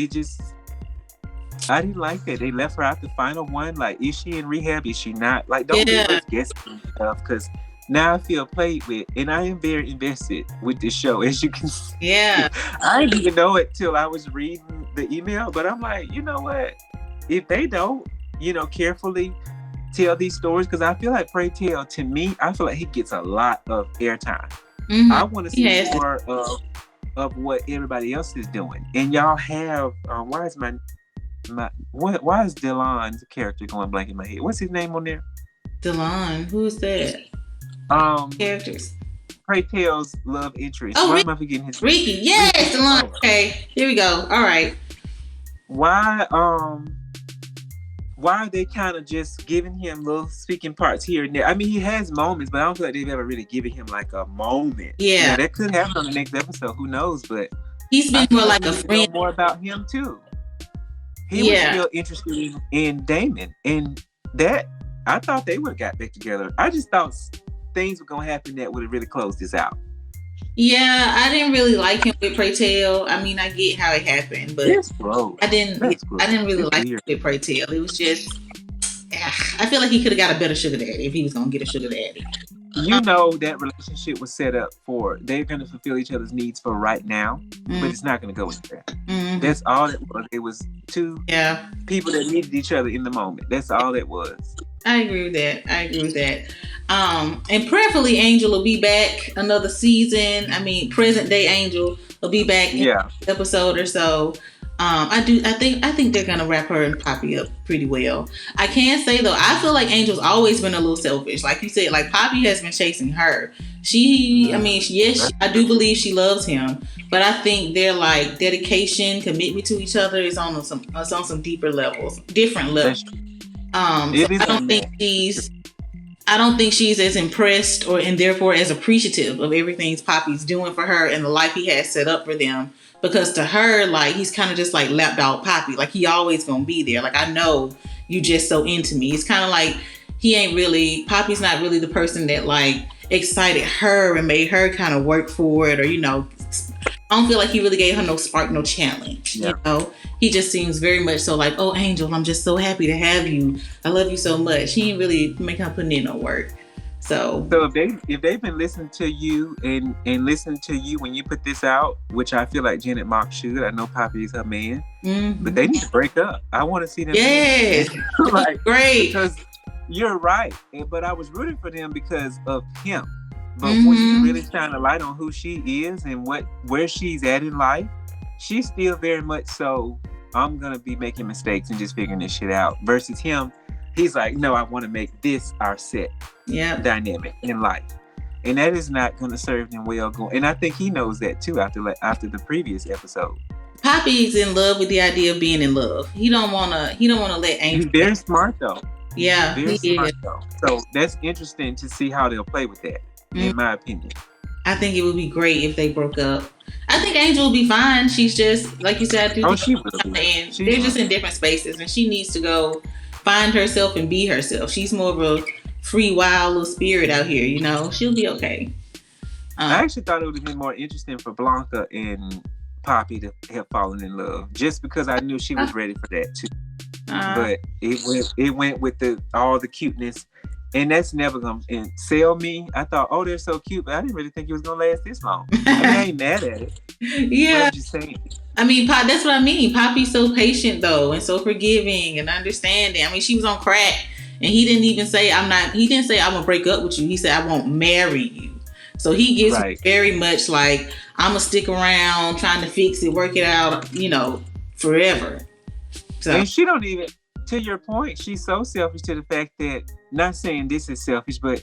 I didn't like that. They left her out the final one. Like, is she in rehab? Is she not? Like, don't leave us guessing stuff, because now I feel played with, and I am very invested with this show, as you can see. Yeah. I didn't even know it till I was reading the email, but I'm like, you know what? If they don't, carefully tell these stories, because I feel like Pray Tell, to me, I feel like he gets a lot of airtime. Mm-hmm. I want to see more of what everybody else is doing. And y'all have, why is why is Delon's character going blank in my head? What's his name on there? Delon, who's that? Characters. Pray Tell's love interest. Oh, why am I forgetting his name? Ricky. Yes, Delon. Okay, here we go. All right. Why are they kind of just giving him little speaking parts here and there? I mean, he has moments, but I don't feel like they've ever really given him like a moment. Yeah. That could happen on the next episode. Who knows? But he's been more like a friend. Know more about him too. He was still interested in Damon, and that I thought they would have got back together. I just thought things were gonna happen that would have really closed this out. Yeah, I didn't really like him with Pray Tell. I mean, I get how it happened, but I didn't really like him with Pray Tell. It was just, I feel like he could have got a better sugar daddy if he was gonna get a sugar daddy. That relationship was set up for, they're going to fulfill each other's needs for right now, but it's not going to go with that. Mm-hmm. That's all it was. It was two people that needed each other in the moment. That's all it was. I agree with that. And prayerfully, Angel will be back another season. I mean, present day Angel will be back in an episode or so. I think they're gonna wrap her and Poppy up pretty well. I can say though, I feel like Angel's always been a little selfish. Like you said, like Poppy has been chasing her. I do believe she loves him, but I think their like dedication, commitment to each other is on some different levels. I don't think she's as impressed and therefore as appreciative of everything Poppy's doing for her and the life he has set up for them. Because to her, like, he's kind of just like lapdog Poppy. Like, he always gonna be there. Like, I know you just so into me. It's kind of like Poppy's not really the person that like excited her and made her kind of work for it, or I don't feel like he really gave her no spark, no challenge. Yeah. You know, he just seems very much so like, oh, Angel, I'm just so happy to have you. I love you so much. He ain't really making her putting in no work. So if they've been listening to you and listening to you when you put this out, which I feel like Janet Mock should. I know Poppy is her man, but they need to break up. I want to see them. Yes, like, great. Because you're right, but I was rooting for them because of him. But when you really shine a light on who she is and where she's at in life, she's still very much so, I'm gonna be making mistakes and just figuring this shit out. Versus him, he's like, no, I want to make this our set dynamic in life, and that is not going to serve them well. And I think he knows that too after the previous episode. Poppy's in love with the idea of being in love. He don't wanna let Angel. He's very smart though. Yeah, very smart though. So that's interesting to see how they'll play with that. In my opinion, I think it would be great if they broke up. I think Angel will be fine. She's just, like you said, she will be. And they're just in different spaces, and she needs to go find herself and be herself. She's more of a free, wild little spirit out here. You know, she'll be okay. I actually thought it would have been more interesting for Blanca and Poppy to have fallen in love, just because I knew she was ready for that too. But it went with all the cuteness. And that's never gonna sell me. I thought, oh, they're so cute, but I didn't really think it was gonna last this long. I ain't mad at it. Yeah. I'm just saying. I mean, that's what I mean. Poppy's so patient though, and so forgiving and understanding. I mean, she was on crack, and he didn't even say he didn't say I'm gonna break up with you. He said I won't marry you. So he gives very much like, I'm gonna stick around, trying to fix it, work it out, you know, forever. So and she don't even. To your point, she's so selfish to the fact that, not saying this is selfish, but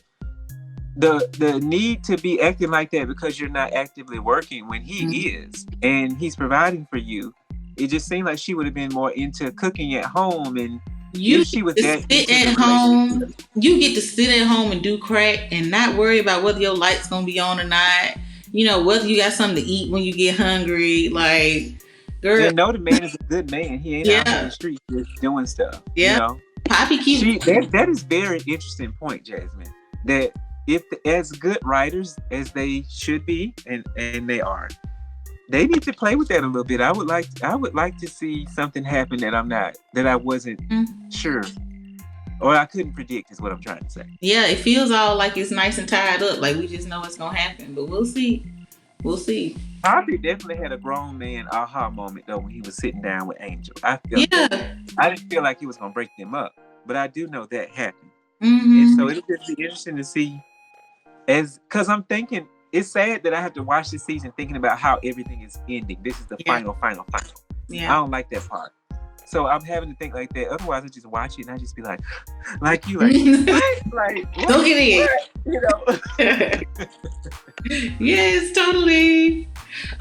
the need to be acting like that because you're not actively working when he is, and he's providing for you. It just seemed like she would have been more into cooking at home, and she was that sit at home. You get to sit at home and do crack and not worry about whether your light's gonna be on or not. You know, whether you got something to eat when you get hungry, like. Girl. And know the man is a good man. He ain't out on the street just doing stuff. Yeah. You know? Poppy cute. That is very interesting point, Jasmine. That if as good writers as they should be, and they are, they need to play with that a little bit. I would like to see something happen that I wasn't sure, or I couldn't predict, is what I'm trying to say. Yeah, it feels all like it's nice and tied up, like we just know it's gonna happen, but we'll see. We'll see. Poppy definitely had a grown man aha moment though when he was sitting down with Angel. I didn't feel like he was gonna break them up, but I do know that happened. And so it'll just be interesting to see, because I'm thinking it's sad that I have to watch this season thinking about how everything is ending. This is the final. Yeah. I don't like that part. So I'm having to think like that. Otherwise, I just watch it and I just be like you, what? Like, don't get it. You know. Yes, totally.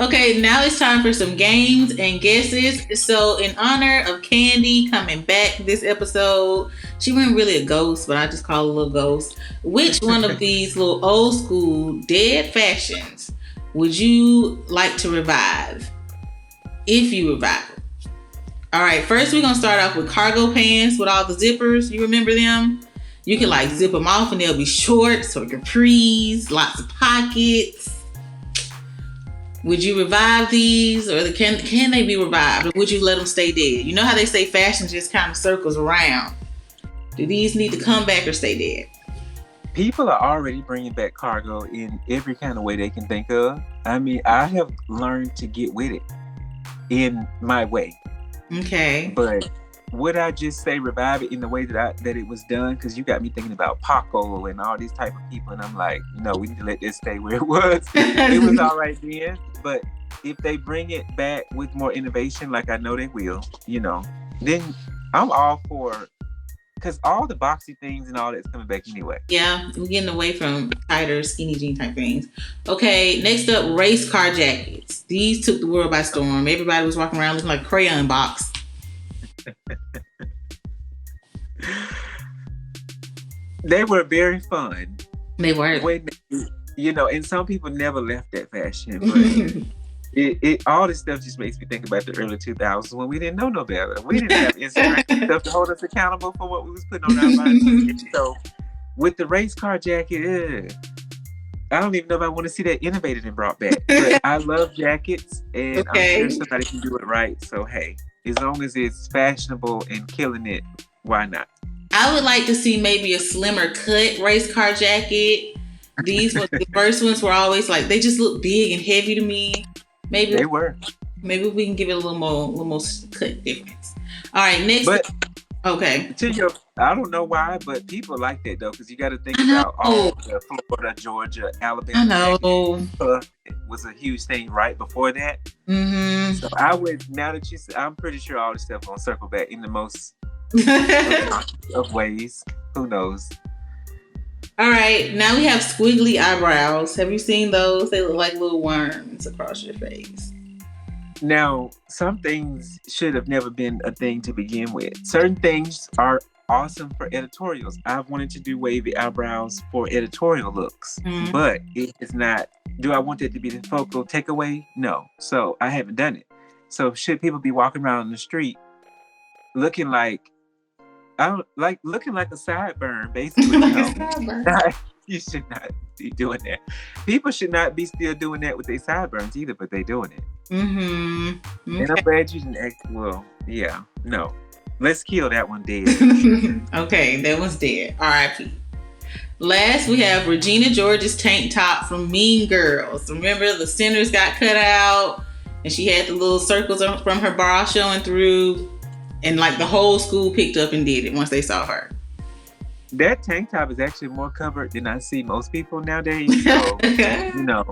Okay, now it's time for some games and guesses. So in honor of Candy coming back this episode, she wasn't really a ghost, but I just call her a little ghost. Which one of these little old school dead fashions would you like to revive? If you revive them. All right, first we're going to start off with cargo pants with all the zippers. You remember them? You can like zip them off and they'll be shorts or capris, lots of pockets. Would you revive these, or can they be revived, or would you let them stay dead? You know how they say fashion just kind of circles around. Do these need to come back or stay dead? People are already bringing back cargo in every kind of way they can think of. I mean, I have learned to get with it in my way. Okay. But would I just say revive it in the way that it was done? Because you got me thinking about Paco and all these type of people, and I'm like, no, we need to let this stay where it was. It was all right then, but if they bring it back with more innovation, like I know they will, you know, then I'm all for, because all the boxy things and all that's coming back anyway. Yeah, we're getting away from tighter, skinny jean type things. Okay, next up, race car jackets. These took the world by storm. Everybody was walking around looking like a crayon box. They were very fun. They were. You know, and some people never left that fashion, but it all this stuff just makes me think about the early 2000s when we didn't know no better. We didn't have Instagram stuff to hold us accountable for what we was putting on our bodies. So with the race car jacket, I don't even know if I want to see that innovated and brought back. But I love jackets, and I'm sure Okay. somebody can do it right. So hey, as long as it's fashionable and killing it, why not? I would like to see maybe a slimmer cut race car jacket. These ones, the first ones were always like they just look big and heavy to me. Maybe They were. maybe we can give it a little more cut difference. All right, next. But Okay. to your, I don't know why, but people like that though, because you got to think I about know. all the Florida, Georgia, I Alabama know. jackets. It was a huge thing right before that. Mm-hmm. So I would, now that you said, I'm pretty sure all this stuff gonna circle back in the most of ways. Who knows? All right, now we have squiggly eyebrows. Have you seen those? They look like little worms across your face. Now, some things should have never been a thing to begin with. Certain things are awesome for editorials. I've wanted to do wavy eyebrows for editorial looks, but it is not. Do I want that to be the focal takeaway? No. So I haven't done it. So should people be walking around on the street looking like looking like a sideburn, basically? No. You should not be doing that. People should not be still doing that with their sideburns either, but they doing it. Mm-hmm. Okay. And I'm glad you didn't act. Well, yeah, no. Let's kill that one dead. Okay, that one's dead. R.I.P. Last, we have Regina George's tank top from Mean Girls. Remember, the centers got cut out, and she had the little circles from her bra showing through, and like the whole school picked up and did it once they saw her. That tank top is actually more covered than I see most people nowadays. So, you know.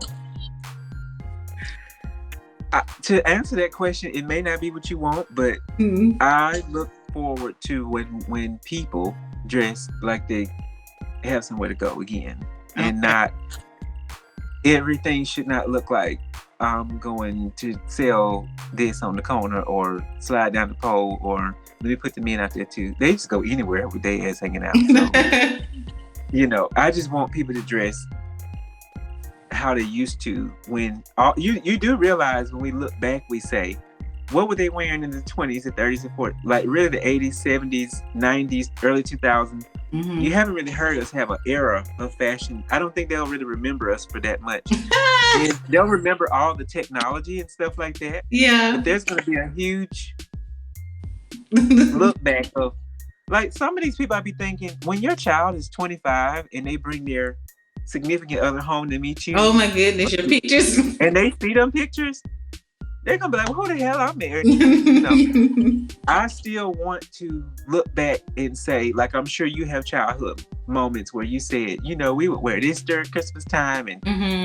To answer that question, it may not be what you want, but I look forward to when people dress like they have somewhere to go again, and not everything should not look like I'm going to sell this on the corner or slide down the pole, or let me put the men out there too. They just go anywhere with their ass hanging out. So, you know, I just want people to dress how they used to. When you do realize when we look back, we say, what were they wearing in the 20s, the 30s, and 40s? Like really the 80s, 70s, 90s, early 2000s. Mm-hmm. You haven't really heard us have an era of fashion. I don't think they'll really remember us for that much. And they'll remember all the technology and stuff like that. Yeah. But there's going to be a huge look back of, like, some of these people, I be thinking, when your child is 25 and they bring their significant other home to meet you. Oh my goodness, your pictures. And they see them pictures, they're gonna be like, well, who the hell I'm married? You know, I still want to look back and say, like, I'm sure you have childhood moments where you said, you know, we would wear this during Christmas time, and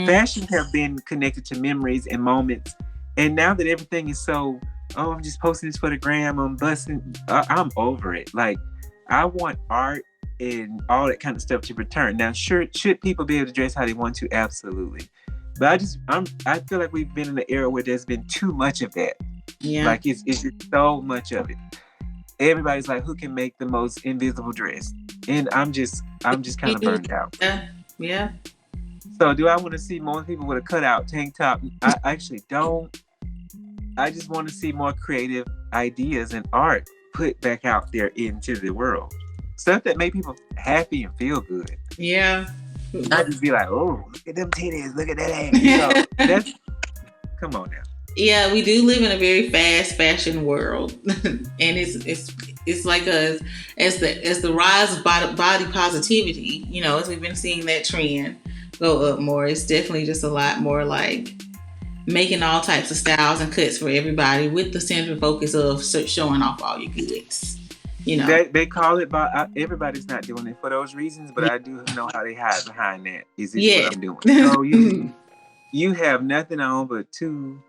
fashion have been connected to memories and moments. And now that everything is so, oh, I'm just posting this for the gram, I'm busting, I'm over it. Like, I want art and all that kind of stuff to return. Now, sure, should people be able to dress how they want to? Absolutely. But I feel like we've been in an era where there's been too much of that. Yeah. Like it's just so much of it. Everybody's like, who can make the most invisible dress? And I'm just kind of burned out. Yeah. So do I want to see more people with a cutout tank top? I actually don't. I just want to see more creative ideas and art put back out there into the world. Stuff that make people happy and feel good. Yeah. Not just be like, oh, look at them titties, look at that ass. You know, that's, come on now. Yeah, we do live in a very fast fashion world, and it's like as the rise of body positivity. You know, as we've been seeing that trend go up more, it's definitely just a lot more like making all types of styles and cuts for everybody, with the central focus of showing off all your goods. You know, they call it, everybody's not doing it for those reasons, but I do know how they hide behind that. Is this what I'm doing? So you have nothing on but two,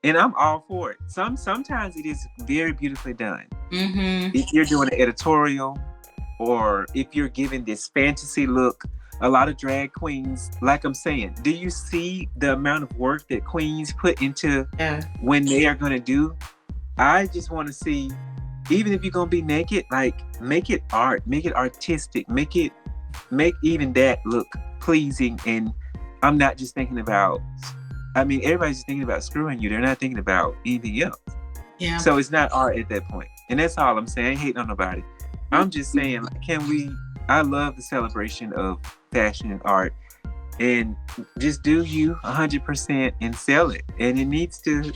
and I'm all for it. Sometimes it is very beautifully done. Mm-hmm. If you're doing an editorial, or if you're giving this fantasy look, a lot of drag queens, like I'm saying, do you see the amount of work that queens put into when they are going to do? I just want to see. Even if you're going to be naked, like, make it art, make it artistic, make even that look pleasing. And I'm not just thinking about, everybody's just thinking about screwing you. They're not thinking about anything else. Yeah. So it's not art at that point. And that's all I'm saying. I ain't hating on nobody. I'm just saying, like, I love the celebration of fashion and art. and just do you 100% and sell it. And it needs to,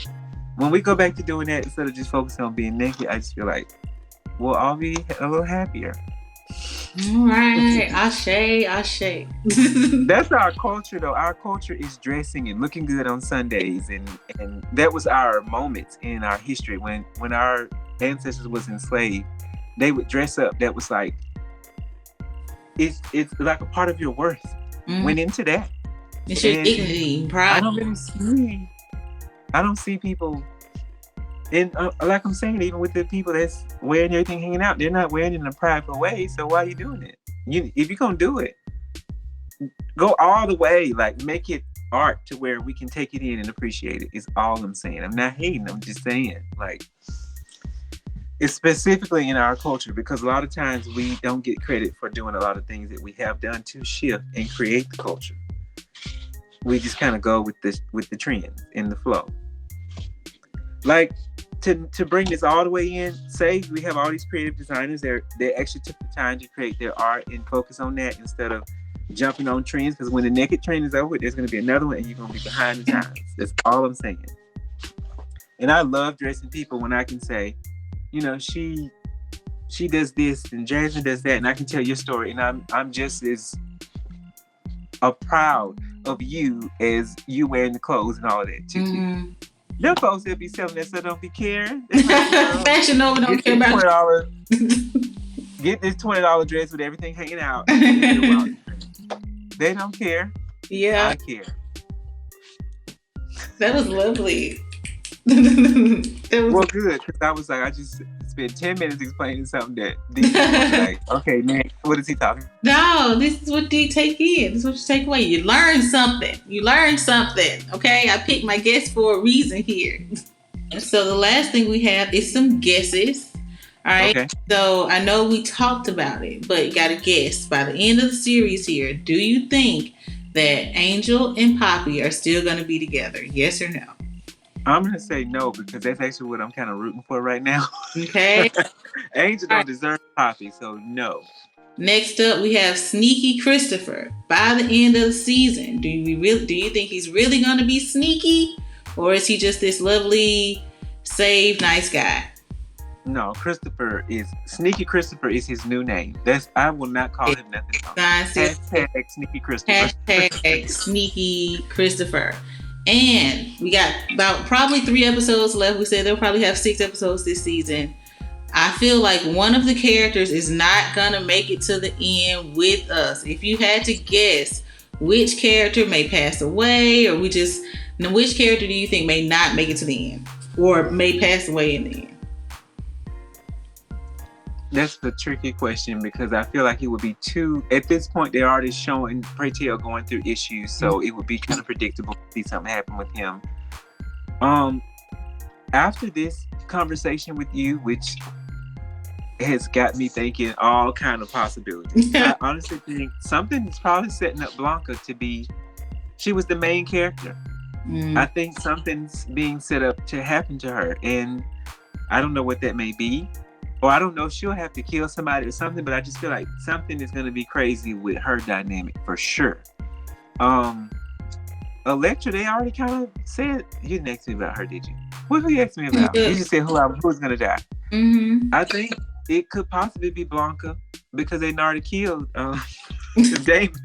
when we go back to doing that, instead of just focusing on being naked, I just feel like we'll all be a little happier. All right, Ashe. That's our culture, though. Our culture is dressing and looking good on Sundays, and that was our moments in our history when our ancestors was enslaved. They would dress up. That was like it's like a part of your worth. Went into that. It's your dignity, pride. I don't see people. And like I'm saying, even with the people that's wearing everything hanging out, they're not wearing it in a prideful way. So why are you doing it? If you're gonna do it, go all the way. Like, make it art to where we can take it in and appreciate it. Is all I'm saying. I'm not hating. I'm just saying, like, it's specifically in our culture, because a lot of times we don't get credit for doing a lot of things that we have done to shift and create the culture. We just kind of go with the trend and the flow. Like, to bring this all the way in, say we have all these creative designers, they actually took the time to create their art and focus on that instead of jumping on trends, because when the naked trend is over, there's going to be another one and you're going to be behind the times. That's all I'm saying. And I love dressing people when I can say, you know, she does this and Jasmine does that, and I can tell your story, and I'm just as proud of you as you wearing the clothes and all of that too. Them folks that be selling that stuff don't be caring. Fashion Nova don't care about $20. Get this $20 dress with everything hanging out. They don't care. Yeah, I care. That was lovely. Well, good, because I was like, I just spent 10 minutes explaining something that these people was like, okay, man, what is he talking? No, this is what you take in. This is what you take away. You learn something. Okay, I picked my guess for a reason here. So the last thing we have is some guesses. All right. Okay. So I know we talked about it, but you got to guess by the end of the series here. Do you think that Angel and Poppy are still going to be together? Yes or no? I'm going to say no, because that's actually what I'm kind of rooting for right now. Okay. Angel don't deserve Poppy, so no. Next up, we have Sneaky Christopher. By the end of the season, do you think he's really going to be sneaky? Or is he just this lovely, saved, nice guy? No, Sneaky Christopher is his new name. I will not call him nothing else. Hashtag Sneaky Christopher. Hashtag Sneaky Christopher. And we got about probably 3 episodes left. We said they'll probably have 6 episodes this season. I feel like one of the characters is not going to make it to the end with us. If you had to guess which character may pass away, or which character do you think may not make it to the end, or may pass away in the end? That's the tricky question, because I feel like it would be at this point, they're already showing Praytail going through issues, so it would be kind of predictable to see something happen with him. After this conversation with you, which has got me thinking all kind of possibilities, I honestly think something is probably setting up Blanca to be, she was the main character. I think something's being set up to happen to her, and I don't know what that may be. Or I don't know if she'll have to kill somebody or something, but I just feel like something is going to be crazy with her dynamic for sure. Elektra, they already kind of said, you didn't ask me about her, did you? What did you ask me about? You just said who's going to die. I think it could possibly be Blanca, because they already killed Damon.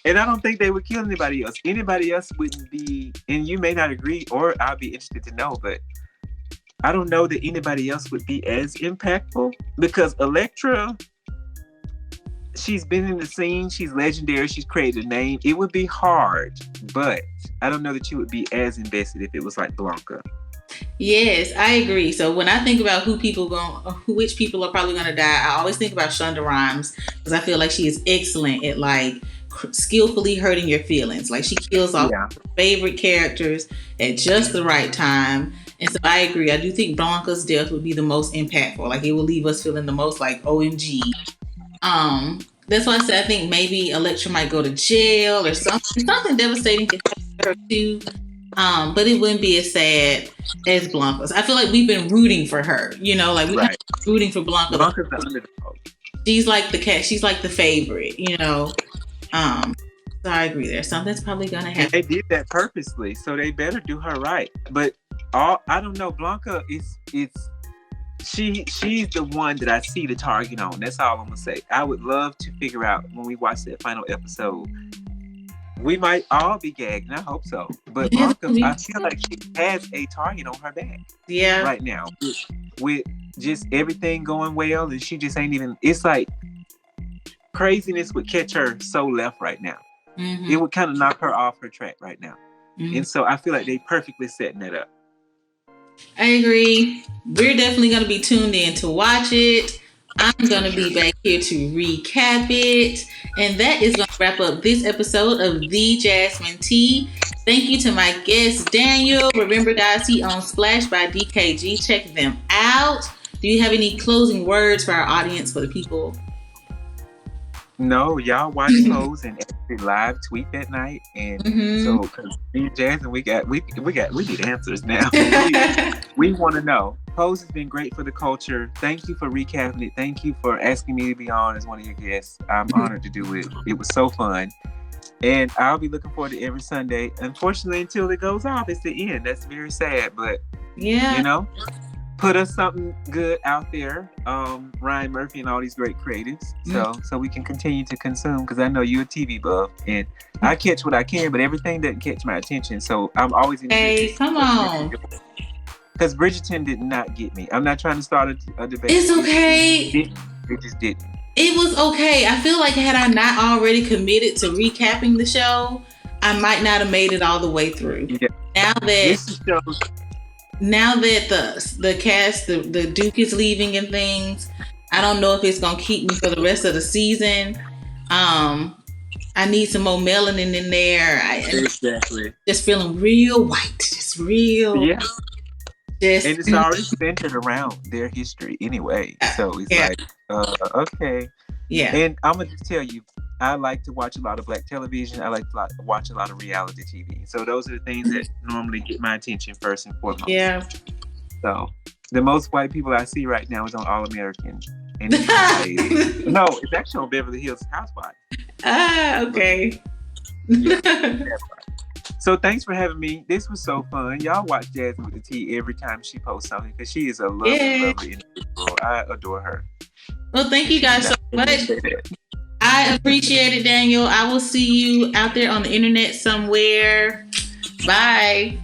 And I don't think they would kill anybody else. Anybody else wouldn't be, and you may not agree, or I'll be interested to know, but I don't know that anybody else would be as impactful, because Elektra, she's been in the scene, she's legendary, she's created a name. It would be hard, but I don't know that you would be as invested if it was like Blanca. Yes, I agree. So when I think about which people are probably going to die, I always think about Shonda Rhimes, because I feel like she is excellent at like skillfully hurting your feelings. Like, she kills off her favorite characters at just the right time. And so I agree. I do think Blanca's death would be the most impactful. Like, it will leave us feeling the most like OMG. That's why I said I think maybe Elektra might go to jail or something. Something devastating could happen to her too. But it wouldn't be as sad as Blanca's. I feel like we've been rooting for her. You know, like we've been rooting for Blanca. Blanca's the underdog. She's like the cat. She's like the favorite. You know. So I agree there. Something's probably gonna And happen. they did that purposely, so they better do her right. But all I don't know, Blanca is it's she's the one that I see the target on. That's all I'm gonna say. I would love to figure out when we watch that final episode. We might all be gagged, and I hope so. But Blanca, I feel like she has a target on her back Yeah. right now with just everything going well, and she just ain't even. It's like craziness would catch her so left right now. Mm-hmm. It would kind of knock her off her track right now. Mm-hmm. And so I feel like they perfectly setting that up. I agree. We're definitely going to be tuned in to watch it. I'm going to be back here to recap it. And that is going to wrap up this episode of The Jasmine Tea. Thank you to my guest, Daniel. Remember, guys, he owns Splash by DKG. Check them out. Do you have any closing words for our audience, for the people? No, y'all watch Pose and actually live tweet that night, and so because me and Jasmine, we need answers now. we want to know. Pose has been great for the culture. Thank you for recapping it. Thank you for asking me to be on as one of your guests. I'm honored to do it. It was so fun, and I'll be looking forward to every Sunday. Unfortunately, until it goes off, it's the end. That's very sad, but yeah, you know. Put us something good out there, Ryan Murphy and all these great creatives, so we can continue to consume. Because I know you're a TV buff, and I catch what I can, but everything doesn't catch my attention. So I'm always in. Hey, come on. Because Bridgerton did not get me. I'm not trying to start a debate. It's okay. It just didn't. It was okay. I feel like had I not already committed to recapping the show, I might not have made it all the way through. Yeah. Now that the cast, the Duke is leaving and things, I don't know if it's gonna keep me for the rest of the season. I need some more melanin in there. Exactly. Just feeling real white, just real. Yeah. And it's already centered around their history anyway, so it's like, okay. Yeah. And I'm gonna just tell you, I like to watch a lot of black television. I like to watch a lot of reality TV. So those are the things that normally get my attention first and foremost. Yeah. So the most white people I see right now is on All American. And no, it's actually on Beverly Hills Housewives. Ah, okay. Yeah. So thanks for having me. This was so fun. Y'all watch Jasmine with the Tea every time she posts something because she is a lovely, lovely individual. I adore her. Well, thank you guys so much. I appreciate it, Daniel. I will see you out there on the internet somewhere. Bye.